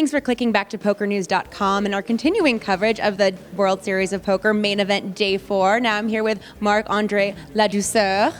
thanks for clicking back to PokerNews.com and our continuing coverage of the World Series of Poker main event day 4. Now I'm here with Marc-Andre Ladouceur,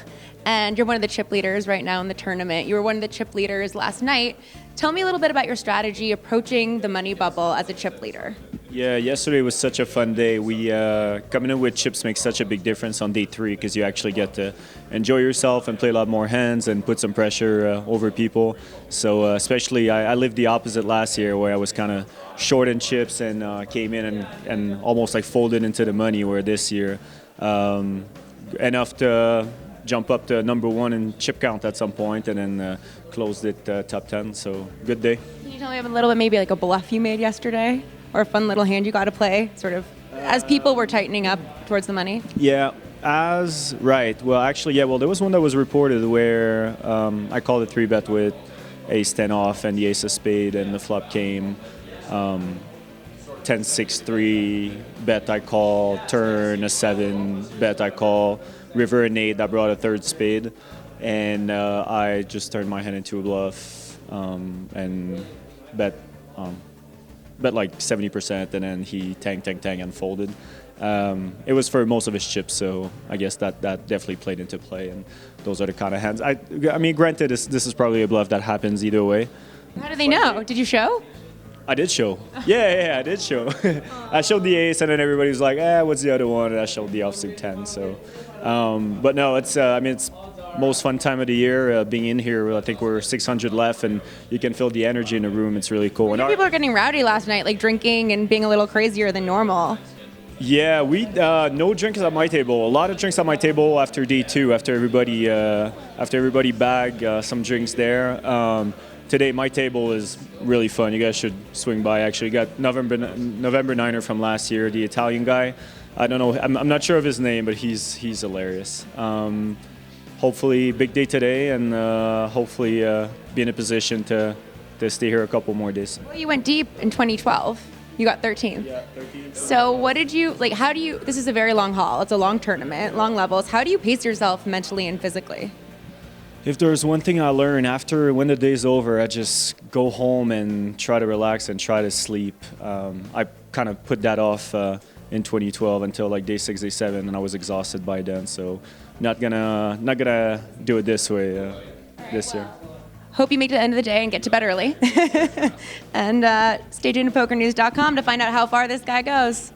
and you're one of the chip leaders right now in the tournament. You were one of the chip leaders last night. Tell me a little bit about your strategy approaching the money bubble as a chip leader. Yeah, yesterday was such a fun day. We coming in with chips makes such a big difference on day 3 because you actually get to enjoy yourself and play a lot more hands and put some pressure over people. So especially, I lived the opposite last year where I was kind of short in chips and came in and almost like folded into the money. Where this year, enough to jump up to number 1 in chip count at some point and then closed it top 10. So good day. Can you tell me a little bit, maybe like a bluff you made yesterday? Or a fun little hand you got to play, sort of, as people were tightening up towards the money? Yeah, right. Well, actually, yeah, there was one that was reported where I called a 3-bet with ace-10 off and the ace of spade, and the flop came 10-6-3, bet I call, turn, a 7, bet I call, river an 8, that brought a 3rd spade, and I just turned my hand into a bluff and bet like 70%, and then he tanked and folded. It was for most of his chips, so I guess that definitely played into play, and those are the kind of hands. I mean, granted, this is probably a bluff that happens either way. How do they know? Did you show? I did show. Yeah, I did show. I showed the ace, and then everybody was like, what's the other one? And I showed the offsuit 10, so. But no, it's, it's most fun time of the year being in here. I think we're 600 left, and you can feel the energy in the room. It's really cool. And people are getting rowdy last night, like drinking and being a little crazier than normal. Yeah, we no drinks at my table. A lot of drinks at my table after day 2, after everybody bagged some drinks there. Today, my table is really fun. You guys should swing by. Actually, you got November 9er from last year, the Italian guy. I don't know. I'm not sure of his name, but he's hilarious. Hopefully, big day today, and hopefully be in a position to stay here a couple more days. Well, you went deep in 2012. You got 13th. Yeah, 13th. So what did you, like, how do you, this is a very long haul. It's a long tournament, long levels. How do you pace yourself mentally and physically? If there's one thing I learned when the day's over, I just go home and try to relax and try to sleep. I kind of put that off in 2012 until like day 6, day 7, and I was exhausted by then. So not gonna do it this way this year. Hope you make it to the end of the day and get to bed early. And stay tuned to PokerNews.com to find out how far this guy goes.